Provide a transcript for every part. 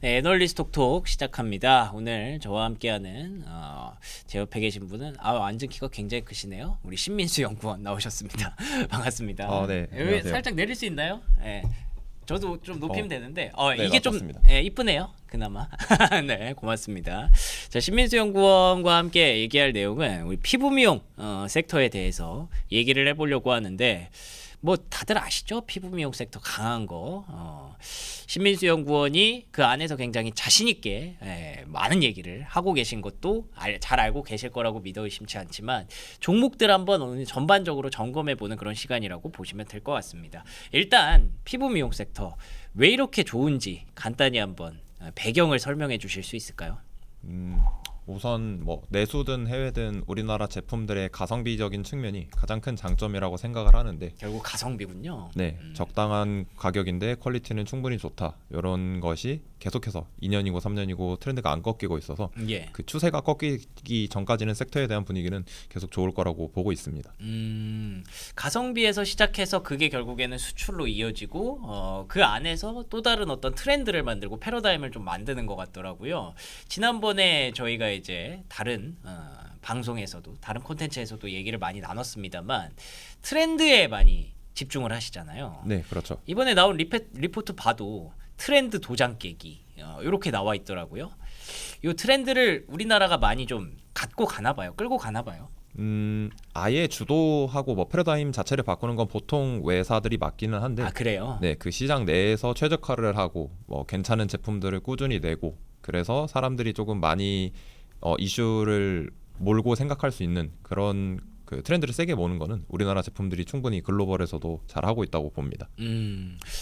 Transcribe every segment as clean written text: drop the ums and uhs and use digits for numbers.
네, 애널리스트 톡톡 시작합니다. 오늘 저와 함께하는 제 옆에 계신 분은 앉은 키가 굉장히 크시네요. 우리 신민수 연구원 나오셨습니다. 반갑습니다. 네. 여기 안녕하세요. 살짝 내릴 수 있나요? 네. 저도 좀 높이면 되는데 네, 이게 맞습니다. 좀 이쁘네요. 그나마. 네, 고맙습니다. 자, 신민수 연구원과 함께 얘기할 내용은 우리 피부 미용 섹터에 대해서 얘기를 해보려고 하는데 뭐 다들 아시죠? 피부 미용 섹터 강한 거. 신민수 연구원이 그 안에서 굉장히 자신 있게 많은 얘기를 하고 계신 것도 잘 알고 계실 거라고 믿어 의심치 않지만 종목들 한번 오늘 전반적으로 점검해 보는 그런 시간이라고 보시면 될 것 같습니다. 일단 피부 미용 섹터 왜 이렇게 좋은지 간단히 한번 배경을 설명해 주실 수 있을까요? 우선 뭐 내수든 해외든 우리나라 제품들의 가성비적인 측면이 가장 큰 장점이라고 생각을 하는데, 결국 가성비군요. 네, 적당한 가격인데 퀄리티는 충분히 좋다. 이런 것이 계속해서 2년이고 3년이고 트렌드가 안 꺾이고 있어서 예. 그 추세가 꺾이기 전까지는 섹터에 대한 분위기는 계속 좋을 거라고 보고 있습니다. 가성비에서 시작해서 그게 결국에는 수출로 이어지고 그 안에서 또 다른 어떤 트렌드를 만들고 패러다임을 좀 만드는 것 같더라고요. 지난번에 저희가 이제 다른 방송에서도 다른 콘텐츠에서도 얘기를 많이 나눴습니다만 트렌드에 많이 집중을 하시잖아요. 네, 그렇죠. 이번에 나온 리포트 봐도 트렌드 도장 깨기 이렇게 나와 있더라고요. 이 트렌드를 우리나라가 많이 좀 갖고 가나 봐요. 끌고 가나 봐요. 아예 주도하고 뭐 패러다임 자체를 바꾸는 건 보통 회사들이 맞기는 한데, 그래요? 네, 그 시장 내에서 최적화를 하고 뭐 괜찮은 제품들을 꾸준히 내고, 그래서 사람들이 조금 많이 이슈를 몰고 생각할 수 있는 그런 그 트렌드를 세게 모는 거는 우리나라 제품들이 충분히 글로벌에서도 잘 하고 있다고 봅니다.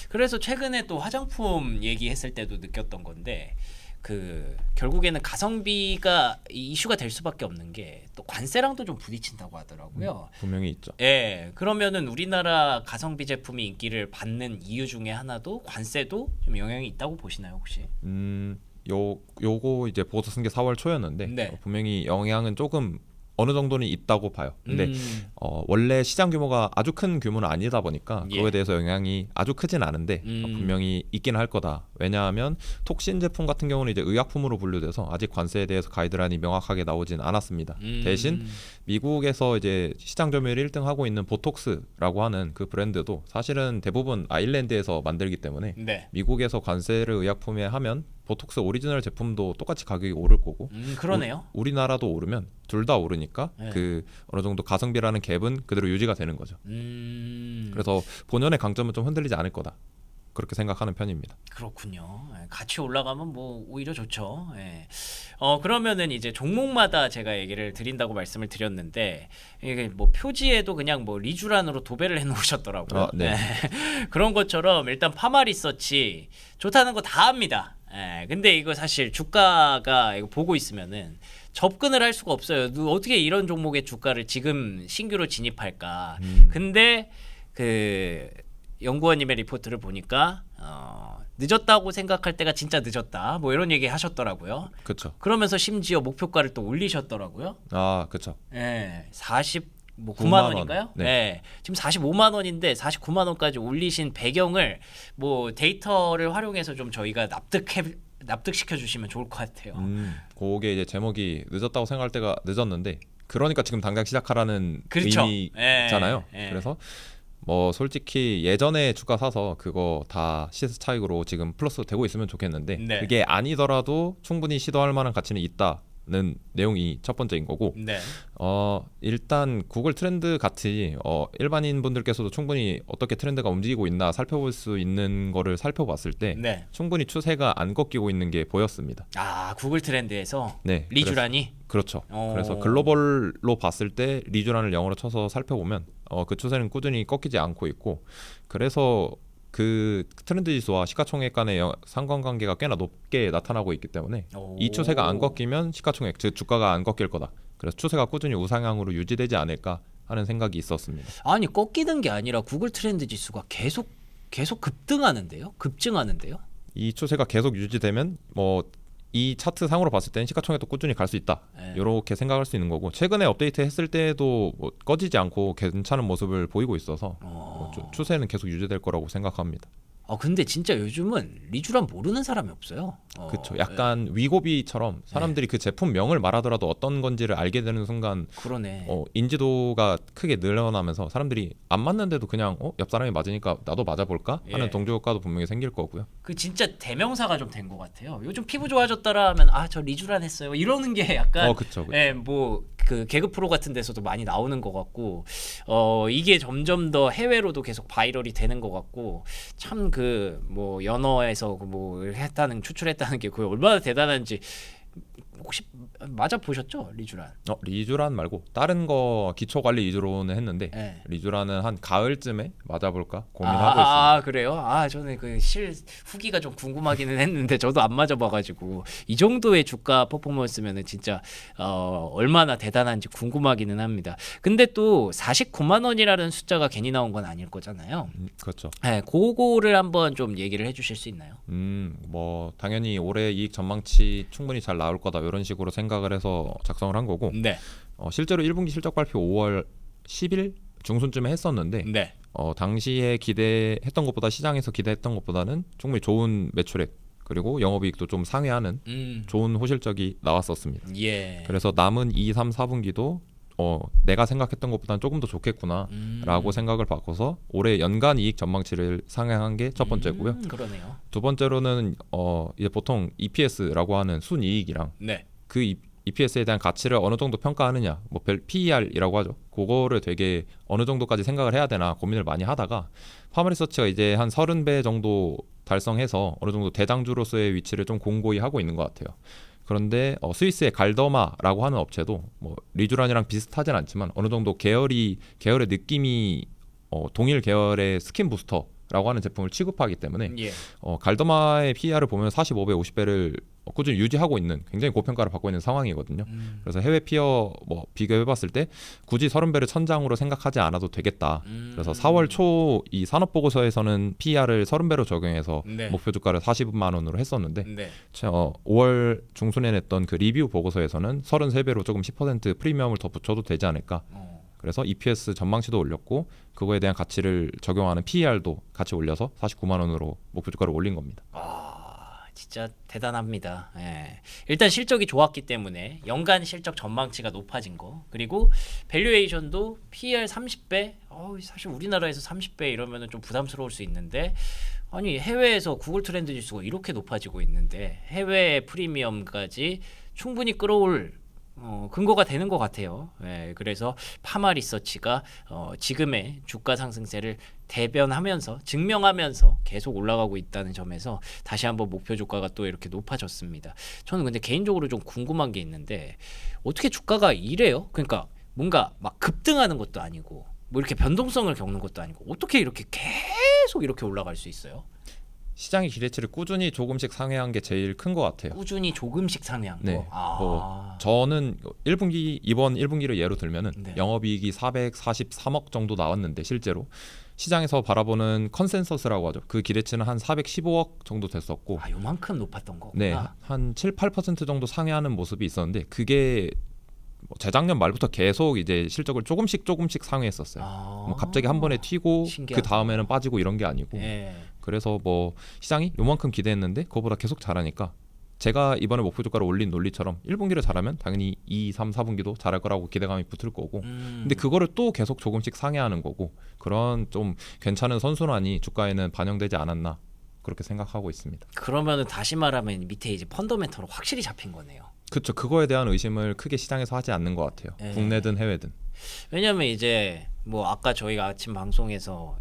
그래서 최근에 또 화장품 얘기했을 때도 느꼈던 건데 그 결국에는 가성비가 이슈가 될 수밖에 없는 게 또 관세랑도 좀 부딪힌다고 하더라고요. 분명히 있죠. 예, 그러면은 우리나라 가성비 제품이 인기를 받는 이유 중에 하나도 관세도 좀 영향이 있다고 보시나요 혹시? 요거 이제 보고서 쓴 게 4월 초였는데, 네. 분명히 영향은 조금 어느 정도는 있다고 봐요. 근데 원래 시장 규모가 아주 큰 규모는 아니다 보니까 예. 그거에 대해서 영향이 아주 크진 않은데 분명히 있긴 할 거다. 왜냐하면 톡신 제품 같은 경우는 이제 의약품으로 분류돼서 아직 관세에 대해서 가이드라인이 명확하게 나오진 않았습니다. 대신 미국에서 이제 시장 점유율 1등 하고 있는 보톡스라고 하는 그 브랜드도 사실은 대부분 아일랜드에서 만들기 때문에 네. 미국에서 관세를 의약품에 하면 보톡스 오리지널 제품도 똑같이 가격이 오를 거고, 그러네요. 우리나라도 오르면 둘 다 오르니까 네. 그 어느 정도 가성비라는 갭은 그대로 유지가 되는 거죠. 그래서 본연의 강점은 좀 흔들리지 않을 거다, 그렇게 생각하는 편입니다. 그렇군요. 같이 올라가면 뭐 오히려 좋죠. 예. 그러면은 이제 종목마다 제가 얘기를 드린다고 말씀을 드렸는데 이게 뭐 표지에도 그냥 뭐 리쥬란으로 도배를 해놓으셨더라고요. 네. 그런 것처럼 일단 파마 리서치 좋다는 거 다 합니다. 근데 이거 사실 주가가 이거 보고 있으면은 접근을 할 수가 없어요. 어떻게 이런 종목의 주가를 지금 신규로 진입할까? 근데 그 연구원님의 리포트를 보니까 늦었다고 생각할 때가 진짜 늦었다. 뭐 이런 얘기 하셨더라고요. 그렇죠. 그러면서 심지어 목표가를 또 올리셨더라고요. 그렇죠. 9만 원인가요? 네. 네. 지금 45만 원인데 49만 원까지 올리신 배경을 뭐 데이터를 활용해서 좀 저희가 납득시켜 주시면 좋을 것 같아요. 그게 이제 제목이 늦었다고 생각할 때가 늦었는데, 그러니까 지금 당장 시작하라는 그렇죠. 의미잖아요. 그래서 뭐 솔직히 예전에 주가 사서 그거 다 시세 차익으로 지금 플러스 되고 있으면 좋겠는데, 네. 그게 아니더라도 충분히 시도할 만한 가치는 있다는 내용이 첫 번째인 거고, 네. 일단 구글 트렌드 같이 일반인 분들께서도 충분히 어떻게 트렌드가 움직이고 있나 살펴볼 수 있는 거를 살펴봤을 때 네. 충분히 추세가 안 꺾이고 있는 게 보였습니다. 구글 트렌드에서 네, 리쥬란이 그렇죠. 그래서 글로벌로 봤을 때 리쥬란을 영어로 쳐서 살펴보면 그 추세는 꾸준히 꺾이지 않고 있고, 그래서 그 트렌드 지수와 시가총액 간의 상관관계가 꽤나 높게 나타나고 있기 때문에 이 추세가 안 꺾이면 시가총액, 즉 주가가 안 꺾일 거다. 그래서 추세가 꾸준히 우상향으로 유지되지 않을까 하는 생각이 있었습니다. 아니 꺾이는 게 아니라 구글 트렌드 지수가 계속 급등하는데요? 급증하는데요? 이 추세가 계속 유지되면 뭐 이 차트 상으로 봤을 때는 시가총액도 꾸준히 갈 수 있다, 이렇게 생각할 수 있는 거고, 최근에 업데이트 했을 때도 뭐 꺼지지 않고 괜찮은 모습을 보이고 있어서 추세는 계속 유지될 거라고 생각합니다. 근데 진짜 요즘은 리쥬란 모르는 사람이 없어요. 그렇죠. 약간 위고비처럼 사람들이 그 제품명을 말하더라도 어떤 건지를 알게 되는 순간 그러네. 인지도가 크게 늘어나면서 사람들이 안 맞는데도 그냥 옆 사람이 맞으니까 나도 맞아볼까 하는 예. 동조 효과도 분명히 생길 거고요. 그 진짜 대명사가 좀 된 것 같아요. 요즘 피부 좋아졌더라 하면 저 리쥬란 했어요. 이러는 게 약간 그쵸. 예, 뭐 그 개그 프로 같은 데서도 많이 나오는 것 같고 이게 점점 더 해외로도 계속 바이럴이 되는 것 같고 참 그 뭐 연어에서 뭐 했다는 추출했다는 게 그게 얼마나 대단한지 혹시 맞아 보셨죠? 리쥬란. 리쥬란 말고 다른 거 기초 관리 위주로는 했는데 예. 리쥬란은 한 가을쯤에 맞아볼까 고민하고 있습니다. 그래요? 저는 그 후기가 좀 궁금하기는 했는데 저도 안 맞아봐가지고 이 정도의 주가 퍼포먼스면은 진짜 얼마나 대단한지 궁금하기는 합니다. 근데 또 49만 원이라는 숫자가 괜히 나온 건 아닐 거잖아요. 그렇죠. 네, 그거를 한번 좀 얘기를 해주실 수 있나요? 뭐 당연히 올해 이익 전망치 충분히 잘 나올 거다 이런 식으로 생각을 해서 작성을 한 거고 네, 실제로 1분기 실적 발표 5월 10일 중순쯤에 했었는데 네, 당시에 기대했던 것보다 시장에서 기대했던 것보다는 충분히 좋은 매출액 그리고 영업이익도 좀 상회하는 좋은 호실적이 나왔었습니다. 예. 그래서 남은 2, 3, 4분기도 내가 생각했던 것보다는 조금 더 좋겠구나라고 생각을 바꿔서 올해 연간 이익 전망치를 상향한 게 첫 번째고요. 그러네요. 두 번째로는 이제 보통 EPS라고 하는 순이익이랑 네, 그 EPS에 대한 가치를 어느 정도 평가하느냐, 뭐 PER이라고 하죠. 그거를 되게 어느 정도까지 생각을 해야 되나 고민을 많이 하다가 파마리서치가 이제 한 30배 정도 달성해서 어느 정도 대장주로서의 위치를 좀 공고히 하고 있는 것 같아요. 그런데 스위스의 갈더마라고 하는 업체도 뭐 리쥬란이랑 비슷하진 않지만 어느 정도 계열의 느낌이 동일 계열의 스킨 부스터라고 하는 제품을 취급하기 때문에 예. 갈더마의 PER을 보면 45배, 50배를 꾸준히 유지하고 있는 굉장히 고평가를 받고 있는 상황이거든요. 그래서 해외 피어 뭐 비교해봤을 때 굳이 30배를 천장으로 생각하지 않아도 되겠다. 그래서 4월 초 이 산업보고서에서는 PER을 30배로 적용해서 네. 목표 주가를 40만 원으로 했었는데 네. 5월 중순에 냈던 그 리뷰 보고서에서는 33배로 조금 10% 프리미엄을 더 붙여도 되지 않을까. 그래서 EPS 전망치도 올렸고 그거에 대한 가치를 적용하는 PER도 같이 올려서 49만 원으로 목표 주가를 올린 겁니다. 진짜 대단합니다. 예. 일단 실적이 좋았기 때문에 연간 실적 전망치가 높아진 거 그리고 밸류에이션도 PER 30배 사실 우리나라에서 30배 이러면 좀 부담스러울 수 있는데 아니 해외에서 구글 트렌드 지수가 이렇게 높아지고 있는데 해외 프리미엄까지 충분히 끌어올 근거가 되는 것 같아요. 예, 그래서 파마 리서치가 지금의 주가 상승세를 대변하면서 증명하면서 계속 올라가고 있다는 점에서 다시 한번 목표 주가가 또 이렇게 높아졌습니다. 저는 근데 개인적으로 좀 궁금한 게 있는데 어떻게 주가가 이래요? 그러니까 뭔가 막 급등하는 것도 아니고 뭐 이렇게 변동성을 겪는 것도 아니고 어떻게 이렇게 계속 이렇게 올라갈 수 있어요? 시장의 기대치를 꾸준히 조금씩 상회한 게 제일 큰 것 같아요. 꾸준히 조금씩 상회한 거. 네. 뭐 저는 이번 1분기를 예로 들면은 네. 영업이익이 443억 정도 나왔는데 실제로 시장에서 바라보는 컨센서스라고 하죠. 그 기대치는 한 415억 정도 됐었고, 요만큼 높았던 거구나. 네, 한 7, 8% 정도 상회하는 모습이 있었는데 그게 뭐 재작년 말부터 계속 이제 실적을 조금씩 상회했었어요. 뭐 갑자기 한 번에 튀고 신기하다. 그 다음에는 빠지고 이런 게 아니고. 예. 그래서 뭐 시장이 요만큼 기대했는데 그거보다 계속 잘하니까 제가 이번에 목표 주가를 올린 논리처럼 1분기를 잘하면 당연히 2, 3, 4분기도 잘할 거라고 기대감이 붙을 거고 근데 그거를 또 계속 조금씩 상회하는 거고 그런 좀 괜찮은 선순환이 주가에는 반영되지 않았나 그렇게 생각하고 있습니다. 그러면은 다시 말하면 밑에 이제 펀더멘털로 확실히 잡힌 거네요. 그렇죠. 그거에 대한 의심을 크게 시장에서 하지 않는 것 같아요. 예. 국내든 해외든. 왜냐면 이제 뭐 아까 저희가 아침 방송에서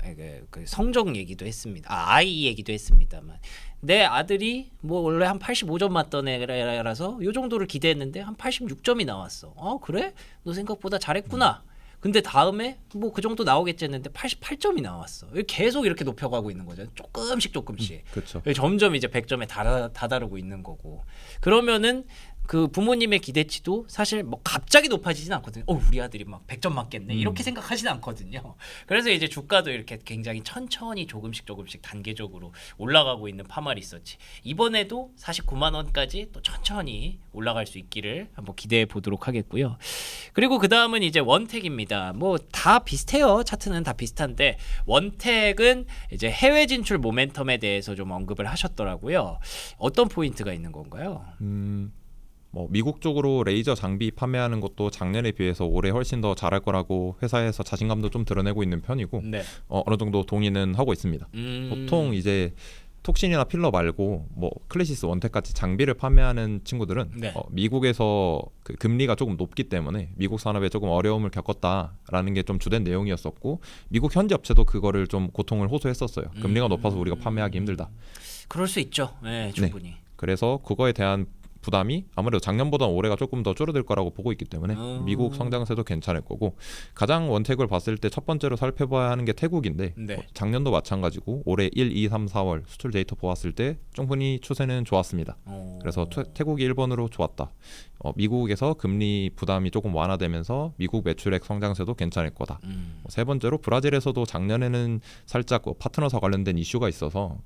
그 성적 얘기도 했습니다. 아이 얘기도 했습니다만 내 아들이 뭐 원래 한 85점 맞던 애라서 요 정도를 기대했는데 한 86점이 나왔어. 그래? 너 생각보다 잘했구나. 근데 다음에 뭐 그 정도 나오겠지 했는데 88점이 나왔어. 계속 이렇게 높여가고 있는 거죠. 조금씩. 그렇죠. 점점 이제 100점에 다다르고 있는 거고. 그러면은 그 부모님의 기대치도 사실 뭐 갑자기 높아지진 않거든요. 우리 아들이 막 100점 맞겠네 이렇게 생각하진 않거든요. 그래서 이제 주가도 이렇게 굉장히 천천히 조금씩 단계적으로 올라가고 있는 파말이 있었지. 이번에도 49만 원까지 또 천천히 올라갈 수 있기를 한번 기대해 보도록 하겠고요. 그리고 그 다음은 이제 원택입니다. 뭐 다 비슷해요. 차트는 다 비슷한데 원택은 이제 해외 진출 모멘텀에 대해서 좀 언급을 하셨더라고요. 어떤 포인트가 있는 건가요? 뭐 미국 쪽으로 레이저 장비 판매하는 것도 작년에 비해서 올해 훨씬 더 잘할 거라고 회사에서 자신감도 좀 드러내고 있는 편이고 네. 어느 정도 동의는 하고 있습니다. 보통 이제 톡신이나 필러 말고 뭐 클래시스 원택 같이 장비를 판매하는 친구들은 네. 미국에서 그 금리가 조금 높기 때문에 미국 산업에 조금 어려움을 겪었다라는 게 좀 주된 내용이었었고 미국 현지 업체도 그거를 좀 고통을 호소했었어요. 금리가 높아서 우리가 판매하기 힘들다. 그럴 수 있죠. 네, 충분히. 그래서 그거에 대한 부담이 아무래도 작년보다 올해가 조금 더 줄어들 거라고 보고 있기 때문에 미국 성장세도 괜찮을 거고 가장 원택을 봤을 때 첫 번째로 살펴봐야 하는 게 태국인데 네. 작년도 마찬가지고 올해 1, 2, 3, 4월 수출 데이터 보았을 때 충분히 추세는 좋았습니다. 그래서 태국이 1번으로 좋았다. 미국에서 금리 부담이 조금 완화되면서 미국 매출액 성장세도 괜찮을 거다. 세 번째로 브라질에서도 작년에는 살짝 파트너사 관련된 이슈가 있어서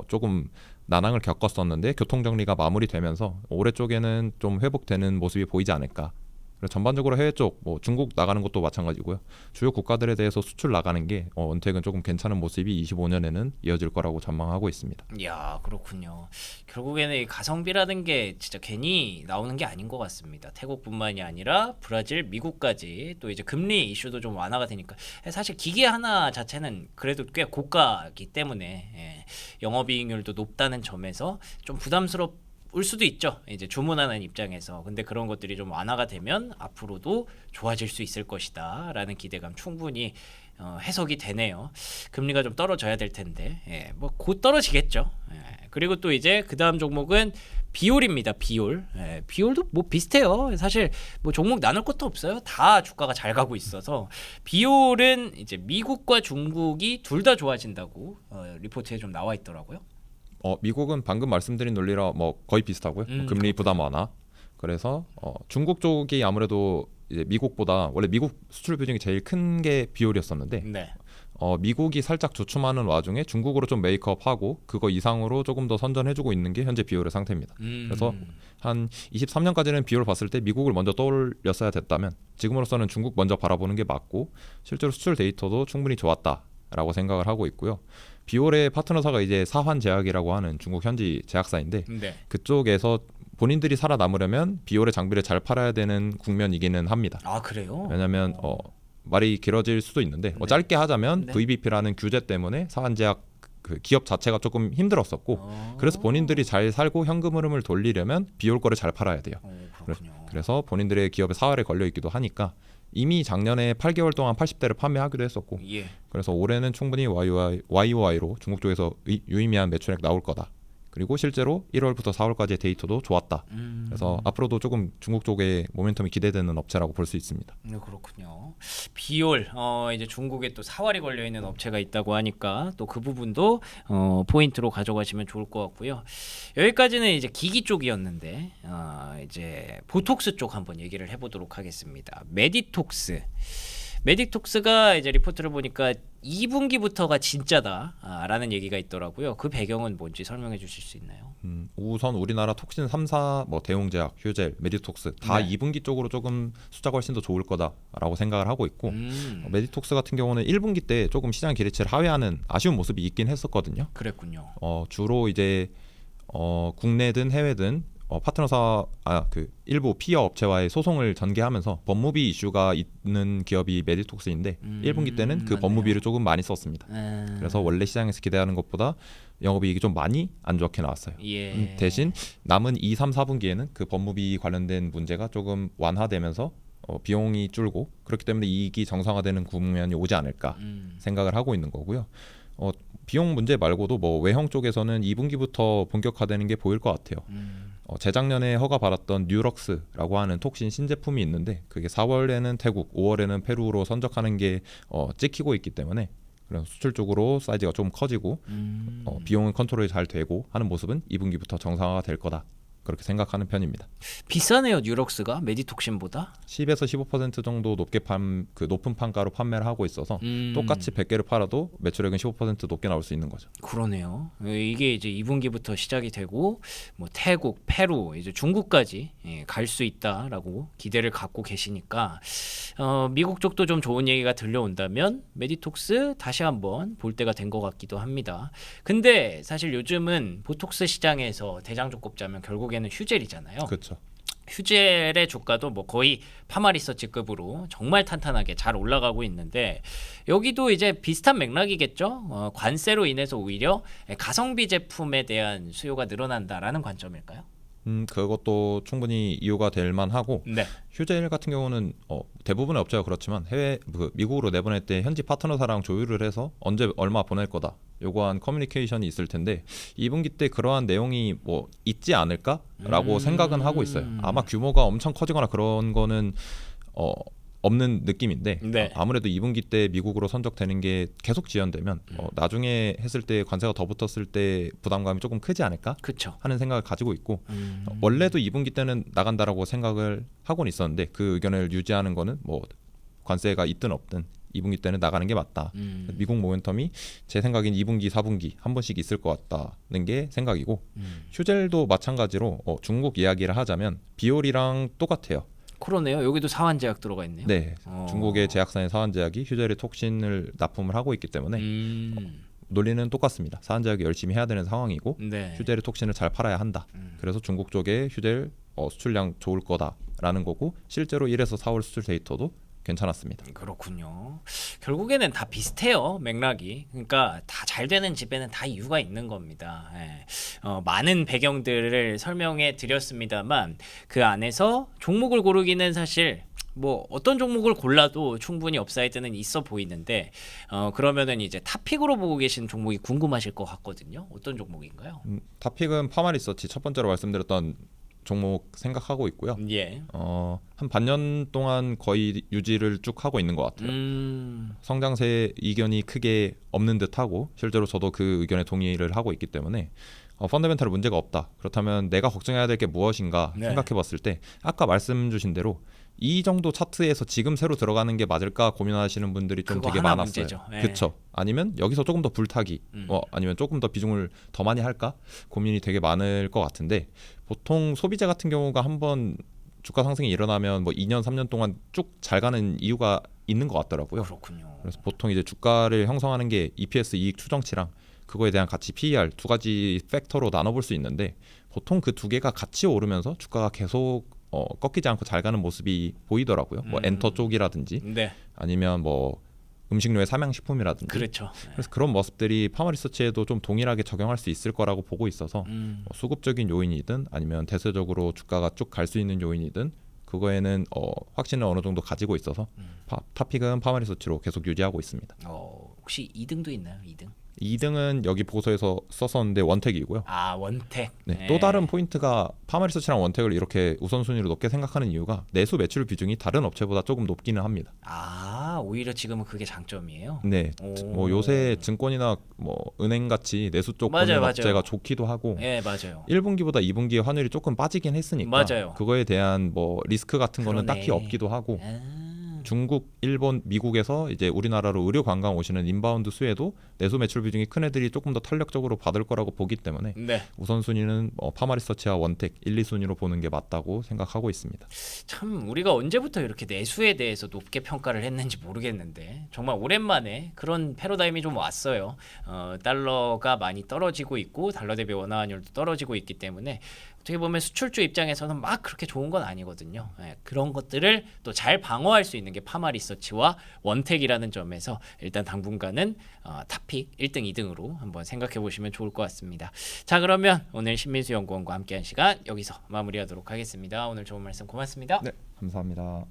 조금 난항을 겪었었는데 교통정리가 마무리되면서 올해 쪽에는 좀 회복되는 모습이 보이지 않을까. 그래서 전반적으로 해외 쪽 뭐 중국 나가는 것도 마찬가지고요. 주요 국가들에 대해서 수출 나가는 게 원택은 조금 괜찮은 모습이 25년에는 이어질 거라고 전망하고 있습니다. 이야, 그렇군요. 결국에는 이 가성비라는 게 진짜 괜히 나오는 게 아닌 것 같습니다. 태국뿐만이 아니라 브라질, 미국까지 또 이제 금리 이슈도 좀 완화가 되니까 사실 기계 하나 자체는 그래도 꽤 고가이기 때문에 영업이익률도 높다는 점에서 좀 부담스럽 올 수도 있죠. 이제 주문하는 입장에서. 근데 그런 것들이 좀 완화가 되면 앞으로도 좋아질 수 있을 것이다라는 기대감 충분히 해석이 되네요. 금리가 좀 떨어져야 될 텐데, 뭐 곧 떨어지겠죠. 그리고 또 이제 그 다음 종목은 비올입니다. 비올. 비올도 뭐 비슷해요. 사실 뭐 종목 나눌 것도 없어요. 다 주가가 잘 가고 있어서 비올은 이제 미국과 중국이 둘 다 좋아진다고 리포트에 좀 나와 있더라고요. 미국은 방금 말씀드린 논리랑 뭐 거의 비슷하고요. 금리 부담 완화. 그래서 중국 쪽이 아무래도 이제 미국보다 원래 미국 수출 비중이 제일 큰 게 비올이었었는데 네. 미국이 살짝 주춤하는 와중에 중국으로 좀 메이크업하고 그거 이상으로 조금 더 선전해주고 있는 게 현재 비올의 상태입니다. 그래서 한 23년까지는 비올 봤을 때 미국을 먼저 떠올렸어야 됐다면 지금으로서는 중국 먼저 바라보는 게 맞고 실제로 수출 데이터도 충분히 좋았다라고 생각을 하고 있고요. 비올의 파트너사가 이제 사환제약이라고 하는 중국 현지 제약사인데 네. 그쪽에서 본인들이 살아남으려면 비올의 장비를 잘 팔아야 되는 국면이기는 합니다. 아, 그래요? 왜냐하면 말이 길어질 수도 있는데 짧게 하자면 네. VBP라는 규제 때문에 사환제약 그 기업 자체가 조금 힘들었었고 그래서 본인들이 잘 살고 현금 흐름을 돌리려면 비올 거를 잘 팔아야 돼요. 그렇군요. 그래서 본인들의 기업에 사활에 걸려 있기도 하니까 이미 작년에 8개월 동안 80대를 판매하기도 했었고 예. 그래서 올해는 충분히 YOY로 중국 쪽에서 유의미한 매출액 나올 거다. 그리고 실제로 1월부터 4월까지의 데이터도 좋았다. 그래서 앞으로도 조금 중국 쪽에 모멘텀이 기대되는 업체라고 볼 수 있습니다. 그렇군요. 비올 이제 중국에 또 사활이 걸려 있는 업체가 있다고 하니까 또 그 부분도 포인트로 가져가시면 좋을 것 같고요. 여기까지는 이제 기기 쪽이었는데 이제 보톡스 쪽 한번 얘기를 해보도록 하겠습니다. 메디톡스가 이제 리포트를 보니까 2분기부터가 진짜다라는 얘기가 있더라고요. 그 배경은 뭔지 설명해 주실 수 있나요? 우선 우리나라 톡신 3사 뭐 대웅제약, 휴젤, 메디톡스 다 네. 2분기 쪽으로 조금 숫자가 훨씬 더 좋을 거다라고 생각을 하고 있고 메디톡스 같은 경우는 1분기 때 조금 시장 기대치를 하회하는 아쉬운 모습이 있긴 했었거든요. 그랬군요. 주로 이제 국내든 해외든 파트너사 그 일부 피어 업체와의 소송을 전개하면서 법무비 이슈가 있는 기업이 메디톡스인데 1분기 때는 그 맞네요. 법무비를 조금 많이 썼습니다. 그래서 원래 시장에서 기대하는 것보다 영업이익이 좀 많이 안 좋게 나왔어요. 예. 대신 남은 2, 3, 4분기에는 그 법무비 관련된 문제가 조금 완화되면서 비용이 줄고 그렇기 때문에 이익이 정상화되는 국면이 오지 않을까 생각을 하고 있는 거고요. 비용 문제 말고도 뭐 외형 쪽에서는 2분기부터 본격화되는 게 보일 것 같아요. 재작년에 허가받았던 뉴럭스라고 하는 톡신 신제품이 있는데 그게 4월에는 태국, 5월에는 페루로 선적하는 게 찍히고 있기 때문에 그런 수출 쪽으로 사이즈가 좀 커지고 비용은 컨트롤이 잘 되고 하는 모습은 2분기부터 정상화가 될 거다. 그렇게 생각하는 편입니다. 비싸네요, 뉴럭스가 메디톡신보다. 10에서 15% 정도 높은 판가로 판매를 하고 있어서 똑같이 100개를 팔아도 매출액은 15% 높게 나올 수 있는 거죠. 그러네요. 이게 이제 2분기부터 시작이 되고 뭐 태국, 페루, 이제 중국까지 갈 수 있다라고 기대를 갖고 계시니까 미국 쪽도 좀 좋은 얘기가 들려온다면 메디톡스 다시 한번 볼 때가 된 것 같기도 합니다. 근데 사실 요즘은 보톡스 시장에서 대장주 꼽자면 결국에는 휴젤이잖아요. 그렇죠. 휴젤의 주가도 뭐 거의 파마리서치급으로 정말 탄탄하게 잘 올라가고 있는데 여기도 이제 비슷한 맥락이겠죠. 관세로 인해서 오히려 가성비 제품에 대한 수요가 늘어난다라는 관점일까요? 그것도 충분히 이유가 될 만하고 네. 휴젤 같은 경우는 대부분의 업체가 그렇지만 미국으로 내보낼 때 현지 파트너사랑 조율을 해서 언제 얼마 보낼 거다 요구한 커뮤니케이션이 있을 텐데 2분기 때 그러한 내용이 뭐 있지 않을까라고 생각은 하고 있어요. 아마 규모가 엄청 커지거나 그런 거는 없는 느낌인데 네. 아무래도 2분기 때 미국으로 선적되는 게 계속 지연되면 나중에 했을 때 관세가 더 붙었을 때 부담감이 조금 크지 않을까 그렇죠. 하는 생각을 가지고 있고 원래도 2분기 때는 나간다라고 생각을 하고는 있었는데 그 의견을 유지하는 거는 뭐 관세가 있든 없든 2분기 때는 나가는 게 맞다. 미국 모멘텀이 제 생각엔 2분기, 4분기 한 번씩 있을 것 같다는 게 생각이고 휴젤도 마찬가지로 중국 이야기를 하자면 비올이랑 똑같아요. 그러네요. 여기도 사환제약 들어가 있네요. 네, 중국의 제약사인 사환제약이 휴젤의 톡신을 납품을 하고 있기 때문에 논리는 똑같습니다. 사환제약이 열심히 해야 되는 상황이고 네. 휴젤의 톡신을 잘 팔아야 한다. 그래서 중국 쪽에 휴젤 수출량 좋을 거다라는 거고 실제로 1에서 4월 수출 데이터도 괜찮았습니다. 그렇군요. 결국에는 다 비슷해요, 맥락이. 그러니까 다 잘 되는 집에는 다 이유가 있는 겁니다. 많은 배경들을 설명해 드렸습니다만 그 안에서 종목을 고르기는 사실 뭐 어떤 종목을 골라도 충분히 업사이드는 있어 보이는데 그러면은 이제 탑픽으로 보고 계신 종목이 궁금하실 것 같거든요. 어떤 종목인가요? 탑픽은 파마리서치 첫 번째로 말씀드렸던 종목 생각하고 있고요. 예. 한 반년 동안 거의 유지를 쭉 하고 있는 것 같아요. 성장세 이견이 크게 없는 듯하고 실제로 저도 그 의견에 동의를 하고 있기 때문에 펀더멘탈 문제가 없다. 그렇다면 내가 걱정해야 될 게 무엇인가 네. 생각해봤을 때 아까 말씀 주신 대로 이 정도 차트에서 지금 새로 들어가는 게 맞을까 고민하시는 분들이 좀 그거 되게 하나 많았어요. 문제죠. 예. 그렇죠. 아니면 여기서 조금 더 불타기, 아니면 조금 더 비중을 더 많이 할까 고민이 되게 많을 것 같은데 보통 소비재 같은 경우가 한번 주가 상승이 일어나면 뭐 2년, 3년 동안 쭉 잘 가는 이유가 있는 것 같더라고요. 그렇군요. 그래서 보통 이제 주가를 형성하는 게 EPS 이익 추정치랑 그거에 대한 가치 PER 두 가지 팩터로 나눠볼 수 있는데 보통 그 두 개가 같이 오르면서 주가가 계속 꺾이지 않고 잘 가는 모습이 보이더라고요. 뭐 엔터 쪽이라든지 네. 아니면 뭐 음식료의 삼양식품이라든지 그렇죠. 그래서 그런 모습들이 파마리서치에도 좀 동일하게 적용할 수 있을 거라고 보고 있어서 수급적인 요인이든 아니면 대세적으로 주가가 쭉 갈 수 있는 요인이든 그거에는 확신을 어느 정도 가지고 있어서 탑픽은 파마리서치로 계속 유지하고 있습니다. 혹시 2등도 있나요? 2등? 2등은 여기 보고서에서 썼었는데 원택이고요. 아, 원택. 네, 또 다른 포인트가 파마리서치랑 원택을 이렇게 우선순위로 높게 생각하는 이유가 내수 매출 비중이 다른 업체보다 조금 높기는 합니다. 아, 오히려 지금은 그게 장점이에요. 네, 뭐 요새 증권이나 뭐 은행 같이 내수 쪽 맞아요, 보는 맞아요. 업체가 좋기도 하고 네, 맞아요. 1분기보다 2분기에 환율이 조금 빠지긴 했으니까 맞아요. 그거에 대한 뭐 리스크 같은 거는 그러네. 딱히 없기도 하고 아, 중국, 일본, 미국에서 이제 우리나라로 의료 관광 오시는 인바운드 수혜도 내수 매출 비중이 큰 애들이 조금 더 탄력적으로 받을 거라고 보기 때문에 네. 우선순위는 파마리서치와 원택 1, 2순위로 보는 게 맞다고 생각하고 있습니다. 참 우리가 언제부터 이렇게 내수에 대해서 높게 평가를 했는지 모르겠는데 정말 오랜만에 그런 패러다임이 좀 왔어요. 달러가 많이 떨어지고 있고 달러 대비 원화 환율도 떨어지고 있기 때문에 어떻게 보면 수출주 입장에서는 막 그렇게 좋은 건 아니거든요. 그런 것들을 또 잘 방어할 수 있는 게 파마리서치와 원택이라는 점에서 일단 당분간은 탑픽 1등, 2등으로 한번 생각해 보시면 좋을 것 같습니다. 자, 그러면 오늘 신민수 연구원과 함께한 시간 여기서 마무리하도록 하겠습니다. 오늘 좋은 말씀 고맙습니다. 네, 감사합니다.